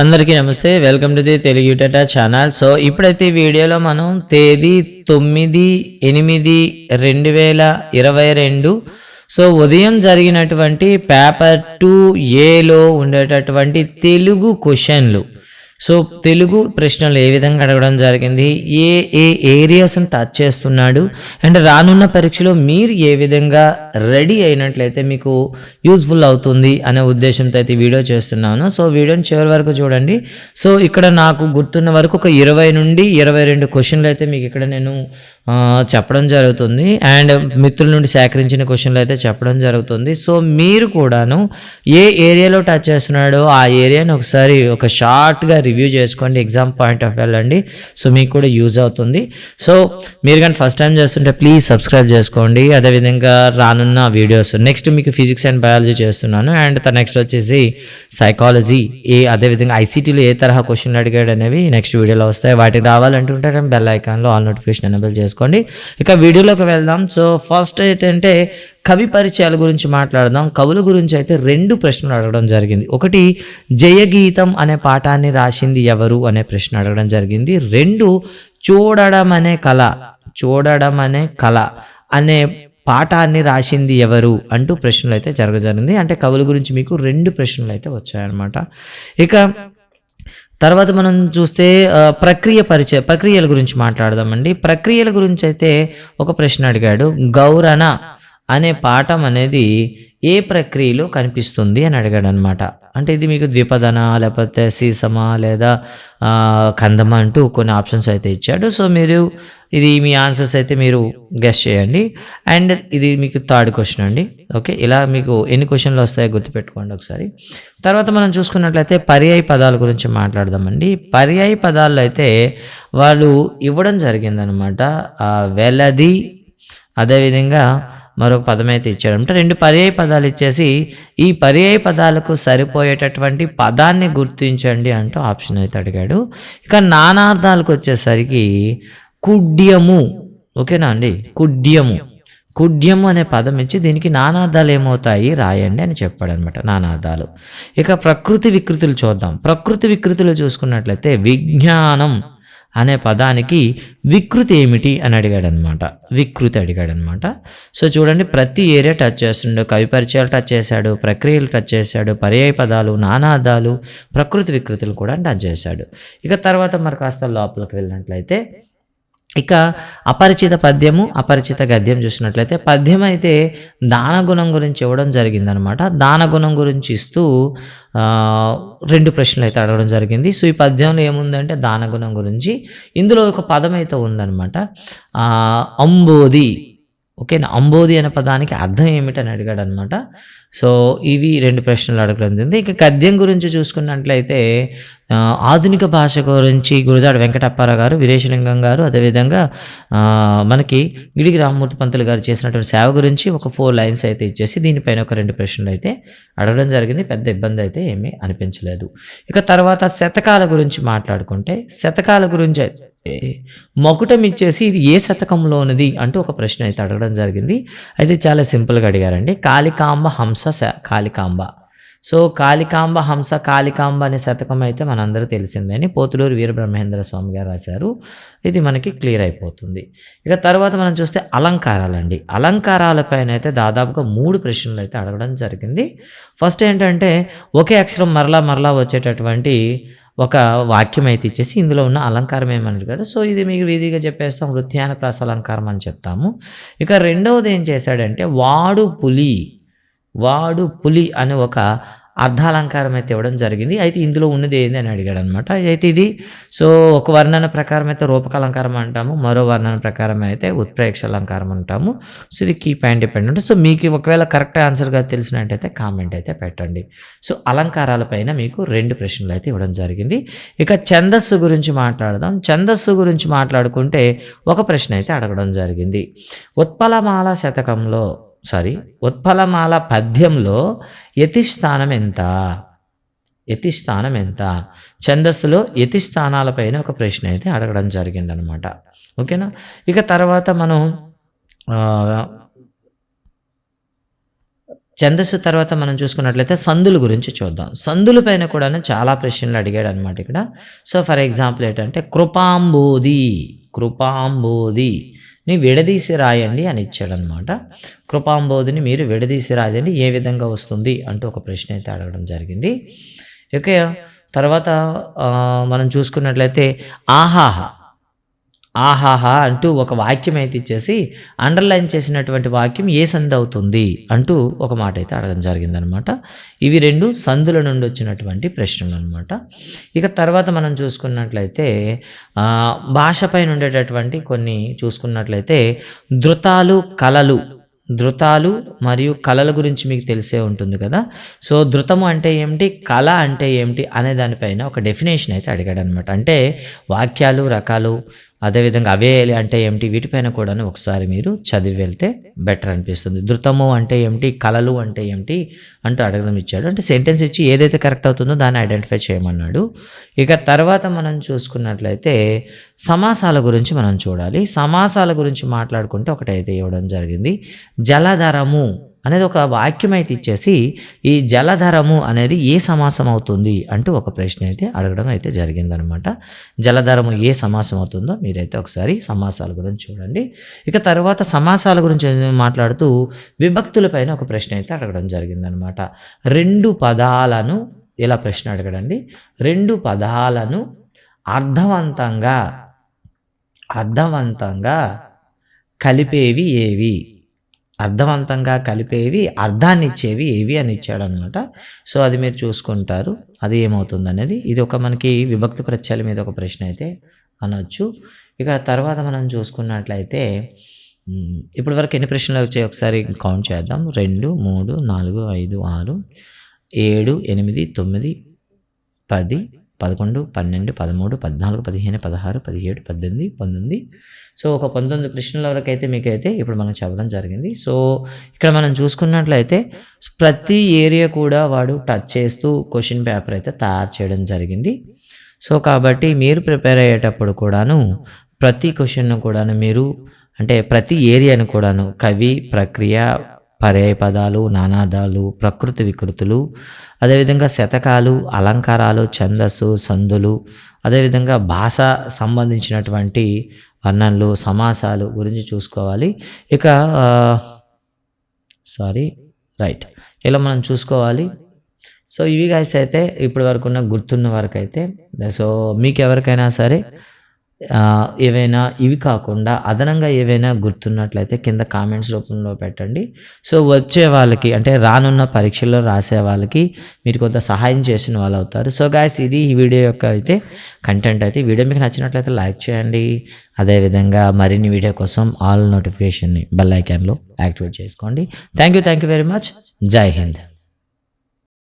అందరికీ నమస్తే. Welcome to the Telugu Tata channel. So ఇప్పుడైతే ఈ వీడియోలో మనం తేదీ 9/8/2022 సో ఉదయం జరిగినటువంటి పేపర్ 2Aలో ఉండేటటువంటి తెలుగు క్వశ్చన్లు, సో తెలుగు ప్రశ్నలు ఏ విధంగా అడగడం జరిగింది, ఏ ఏ ఏరియాస్ని టచ్ చేస్తున్నాడు అండ్ రానున్న పరీక్షలో మీరు ఏ విధంగా రెడీ అయినట్లయితే మీకు యూజ్ఫుల్ అవుతుంది అనే ఉద్దేశంతో అయితే వీడియో చేస్తున్నాను. సో వీడియోని చివరి వరకు చూడండి. సో ఇక్కడ నాకు గుర్తున్న వరకు ఒక 20 నుండి 22 క్వశ్చన్లు అయితే మీకు ఇక్కడ నేను చెప్పడం జరుగుతుంది అండ్ మిత్రుల నుండి సేకరించిన క్వశ్చన్లు అయితే చెప్పడం జరుగుతుంది. సో మీరు కూడాను ఏ ఏరియాలో టచ్ చేస్తున్నాడో ఆ ఏరియాని ఒకసారి ఒక షార్ట్గా రివ్యూ చేసుకోండి. ఎగ్జామ్ పాయింట్ ఆఫ్ వెళ్ళండి. సో మీకు కూడా యూజ్ అవుతుంది. సో మీరు కానీ ఫస్ట్ టైం చేస్తుంటే ప్లీజ్ సబ్స్క్రైబ్ చేసుకోండి. అదేవిధంగా రానున్న వీడియోస్ నెక్స్ట్ మీకు ఫిజిక్స్ అండ్ బయాలజీ చేస్తున్నాను అండ్ నెక్స్ట్ వచ్చేసి సైకాలజీ, అదేవిధంగా ఐసీటీలో ఏ తరహా క్వశ్చన్లు అడిగాడు అనేవి నెక్స్ట్ వీడియోలో వస్తాయి. వాటికి రావాలంటుంటే బెల్ ఐకాన్లో ఆల్ నోటిఫికేషన్ ఎనేబుల్ చేసుకోండి. ఇక వీడియోలోకి వెళ్దాం. సో ఫస్ట్ ఏంటంటే కవి పరిచయాల గురించి మాట్లాడదాం. కవుల గురించి అయితే 2 ప్రశ్నలు అడగడం జరిగింది. ఒకటి జయగీతం అనే పాఠాన్ని రాసింది ఎవరు అనే ప్రశ్న అడగడం జరిగింది. 2 చూడడం అనే కళ అనే పాఠాన్ని రాసింది ఎవరు అంటూ ప్రశ్నలు అయితే జరగజరిగింది. అంటే కవుల గురించి మీకు 2 ప్రశ్నలు అయితే వచ్చాయన్నమాట. ఇక తర్వాత మనం చూస్తే ప్రక్రియల గురించి మాట్లాడదామండి. ప్రక్రియల గురించి అయితే ఒక ప్రశ్న అడిగాడు. గౌరణ అనే పాఠం అనేది ఏ ప్రక్రియలో కనిపిస్తుంది అని అడిగాడు అనమాట. అంటే ఇది మీకు ద్విపదన, లేకపోతే సీసమా, లేదా కందమ అంటూ కొన్ని ఆప్షన్స్ అయితే ఇచ్చాడు. సో మీరు ఇది మీ ఆన్సర్స్ అయితే మీరు గెస్ చేయండి. అండ్ ఇది మీకు 3rd క్వశ్చన్ అండి. ఓకే, ఇలా మీకు ఎన్ని క్వశ్చన్లు వస్తాయో గుర్తుపెట్టుకోండి ఒకసారి. తర్వాత మనం చూసుకున్నట్లయితే పర్యాయ పదాల గురించి మాట్లాడదామండి. పర్యాయ పదాల్లో అయితే వాళ్ళు ఇవ్వడం జరిగిందనమాట. వెలది, అదేవిధంగా మరొక పదం అయితే ఇచ్చాడంటే 2 పర్యాయ పదాలు ఇచ్చేసి ఈ పర్యాయ పదాలకు సరిపోయేటటువంటి పదాన్ని గుర్తించండి అంటూ ఆప్షన్ అయితే అడిగాడు. ఇక నానార్థాలకు వచ్చేసరికి కుడ్యము, ఓకేనా అండి, కుడ్యము అనే పదం ఇచ్చి దీనికి నానార్థాలు ఏమవుతాయి రాయండి అని చెప్పాడు అనమాట. నానార్థాలు. ఇక ప్రకృతి వికృతులు చూద్దాం. ప్రకృతి వికృతులు చూసుకున్నట్లయితే విజ్ఞానం అనే పదానికి వికృతి ఏమిటి అని అడిగాడనమాట. సో చూడండి, ప్రతి ఏరియా టచ్ చేస్తుండే. కవి పరిచయాలు టచ్ చేశాడు, ప్రక్రియలు టచ్ చేశాడు, పర్యాయ పదాలు, నానార్థాలు, ప్రకృతి వికృతులు కూడా టచ్ చేశాడు. ఇక తర్వాత మరి కాస్త లోపలికి వెళ్ళినట్లయితే ఇక అపరిచిత పద్యము, అపరిచిత గద్యం చూసినట్లయితే పద్యం అయితే దానగుణం గురించి ఇవ్వడం జరిగిందనమాట. దానగుణం గురించి ఇస్తూ 2 ప్రశ్నలు అయితే అడగడం జరిగింది. సో ఈ పద్యంలో ఏముందంటే దానగుణం గురించి. ఇందులో ఒక పదం అయితే ఉందన్నమాట, అంబోది. ఓకేనా, అంబోది అనే పదానికి అర్థం ఏమిటని అడిగాడు అనమాట. సో ఇవి 2 ప్రశ్నలు అడగడం జరిగింది. ఇక గద్యం గురించి చూసుకున్నట్లయితే ఆధునిక భాష గురించి గురజాడ వెంకటప్పారావు గారు, వీరేశలింగం గారు, అదేవిధంగా మనకి గిడిగి రామ్మూర్తి పంతులు గారు చేసినటువంటి సేవ గురించి ఒక 4 లైన్స్ అయితే ఇచ్చేసి దీనిపైన ఒక 2 ప్రశ్నలు అయితే అడగడం జరిగింది. పెద్ద ఇబ్బంది అయితే ఏమీ అనిపించలేదు. ఇక తర్వాత శతకాల గురించి మాట్లాడుకుంటే శతకాల గురించి మకుటం ఇచ్చేసి ఇది ఏ శతకంలో ఉన్నది అంటూ ఒక ప్రశ్న అయితే అడగడం జరిగింది. అయితే చాలా సింపుల్గా అడిగారండి. కాళికాంబ హంస కాళికాంబ. సో కాళికాంబ హంస కాళికాంబ అనే శతకం అయితే మనందరూ తెలిసిందని పోతులూరు వీరబ్రహ్మేంద్ర స్వామి గారు రాశారు. ఇది మనకి క్లియర్ అయిపోతుంది. ఇక తర్వాత మనం చూస్తే అలంకారాలండి. అలంకారాలపైన అయితే దాదాపుగా 3 ప్రశ్నలు అయితే అడగడం జరిగింది. ఫస్ట్ ఏంటంటే ఒకే అక్షరం మరలా వచ్చేటటువంటి ఒక వాక్యం అయితే ఇచ్చేసి ఇందులో ఉన్న అలంకారం ఏమని అడిగాడు. సో ఇది మీకు వీధిగా చెప్పేస్తాం, వృత్యానుప్రాస అలంకారం అని చెప్తాము. ఇక రెండవది ఏం చేశాడంటే వాడు పులి అనే ఒక అర్ధాలంకారం అయితే ఇవ్వడం జరిగింది. అయితే ఇందులో ఉన్నది ఏంది అని అడిగాడు అనమాట. అయితే ఇది సో ఒక వర్ణన ప్రకారం అయితే రూపకాలంకారం అంటాము, మరో వర్ణన ప్రకారం అయితే ఉత్ప్రేక్ష అలంకారం అంటాము. సో ఇది కీ పాయింట్ డిపెండెంట్. సో మీకు ఒకవేళ కరెక్ట్ ఆన్సర్గా తెలిసినట్టయితే కామెంట్ అయితే పెట్టండి. సో అలంకారాలపైన మీకు 2 ప్రశ్నలు అయితే ఇవ్వడం జరిగింది. ఇక ఛందస్సు గురించి మాట్లాడదాం. ఛందస్సు గురించి మాట్లాడుకుంటే ఒక ప్రశ్న అయితే అడగడం జరిగింది. ఉత్పలమాల పద్యంలో యతిస్థానం ఎంత? ఛందస్సులో యతిస్థానాలపైన ఒక ప్రశ్న అయితే అడగడం జరిగిందనమాట. ఓకేనా. ఇక తర్వాత మనం ఛందస్సు తర్వాత మనం చూసుకున్నట్లయితే సందుల గురించి చూద్దాం. సందుల పైన కూడాను చాలా ప్రశ్నలు అడిగాడు అనమాట ఇక్కడ. సో ఫర్ ఎగ్జాంపుల్ ఏంటంటే కృపాంబోధిని విడదీసి రాయండి అని ఇచ్చాడనమాట. కృపాంబోధిని మీరు విడదీసి రాయండి ఏ విధంగా వస్తుంది అంటూ ఒక ప్రశ్న అయితే అడగడం జరిగింది. ఓకే, తర్వాత మనం చూసుకున్నట్లయితే ఆహాహా అంటూ ఒక వాక్యం అయితే ఇచ్చేసి అండర్లైన్ చేసినటువంటి వాక్యం ఏ సంధి అవుతుంది అంటూ ఒక మాట అయితే అడగడం జరిగిందనమాట. ఇవి 2 సంధుల నుండి వచ్చినటువంటి ప్రశ్నలు అనమాట. ఇక తర్వాత మనం చూసుకున్నట్లయితే భాషపైన ఉండేటటువంటి కొన్ని చూసుకున్నట్లయితే ధృతాలు మరియు కళల గురించి మీకు తెలిసే ఉంటుంది కదా. సో ధృతము అంటే ఏమిటి, కళ అంటే ఏమిటి అనే దానిపైన ఒక డెఫినేషన్ అయితే అడిగాడు అనమాట. అంటే వాక్యాలు రకాలు, అదేవిధంగా అవే అంటే ఏమిటి, వీటిపైన కూడా ఒకసారి మీరు చదివి వెళ్తే బెటర్ అనిపిస్తుంది. ధృతము అంటే ఏమిటి, కళలు అంటే ఏమిటి అంటూ అడగడం ఇచ్చాడు. అంటే సెంటెన్స్ ఇచ్చి ఏదైతే కరెక్ట్ అవుతుందో దాన్ని ఐడెంటిఫై చేయమన్నాడు. ఇక తర్వాత మనం చూసుకున్నట్లయితే సమాసాల గురించి మనం చూడాలి. సమాసాల గురించి మాట్లాడుకుంటే ఒకటైతే ఇవ్వడం జరిగింది. జలధరము అనేది ఒక వాక్యం అయితే ఇచ్చేసి ఈ జలధరము అనేది ఏ సమాసం అవుతుంది అంటూ ఒక ప్రశ్న అయితే అడగడం అయితే జరిగిందనమాట. జలధరము ఏ సమాసం అవుతుందో మీరైతే ఒకసారి సమాసాల గురించి చూడండి. ఇక తర్వాత సమాసాల గురించి మాట్లాడుతూ విభక్తుల పైన ఒక ప్రశ్న అయితే అడగడం జరిగిందనమాట. 2 పదాలను ఇలా ప్రశ్న అడగడండి. 2 పదాలను అర్థవంతంగా కలిపేవి ఏవి, అర్థాన్ని ఇచ్చేవి ఏవి అని ఇచ్చాడనమాట. సో అది మీరు చూసుకుంటారు అది ఏమవుతుంది అనేది. ఇది ఒక మనకి విభక్తి ప్రత్యయాల మీద ఒక ప్రశ్న అయితే అనవచ్చు. ఇక తర్వాత మనం చూసుకున్నట్లయితే ఇప్పటి వరకు ఎన్ని ప్రశ్నలు వచ్చాయి ఒకసారి కౌంట్ చేద్దాం. 2, 3, 4, 5, 6, 7, 8, 9, 10, 11, 12, 13, 14, 15, 16, 17, 18, 19. సో ఒక 19 ప్రశ్నల వరకు అయితే మీకైతే ఇప్పుడు మనం చెప్పడం జరిగింది. సో ఇక్కడ మనం చూసుకున్నట్లయితే ప్రతి ఏరియా కూడా వాడు టచ్ చేస్తూ క్వశ్చన్ పేపర్ అయితే తయారు చేయడం జరిగింది. సో కాబట్టి మీరు ప్రిపేర్ అయ్యేటప్పుడు కూడాను ప్రతి క్వశ్చన్ను కూడాను మీరు అంటే ప్రతి ఏరియాను కూడాను కవి, ప్రక్రియ, పర్యాయ పదాలు, నానార్థాలు, ప్రకృతి వికృతులు, అదేవిధంగా శతకాలు, అలంకారాలు, ఛందస్సు, సందులు, అదేవిధంగా భాష సంబంధించినటువంటి వర్ణనలు, సమాసాలు గురించి చూసుకోవాలి. ఇక ఇలా మనం చూసుకోవాలి. సో ఇవి గైస్ అయితే ఇప్పటి వరకు ఉన్న గుర్తున్న వరకు అయితే. సో మీకు ఎవరికైనా సరే ఏవైనా ఇవి కాకుండా అదనంగా ఏవైనా గుర్తున్నట్లయితే కింద కామెంట్స్ రూపంలో పెట్టండి. సో వచ్చే వాళ్ళకి అంటే రానున్న పరీక్షల్లో రాసే వాళ్ళకి మీరు కొంత సహాయం చేసిన వాళ్ళు అవుతారు. సో గాయస్ ఇది ఈ వీడియో యొక్క అయితే కంటెంట్ అయితే. వీడియో మీకు నచ్చినట్లయితే లైక్ చేయండి. అదేవిధంగా మరిన్ని వీడియో కోసం ఆల్ నోటిఫికేషన్ని బెల్ ఐకాన్లో యాక్టివేట్ చేసుకోండి. Thank you very much. జై హింద్.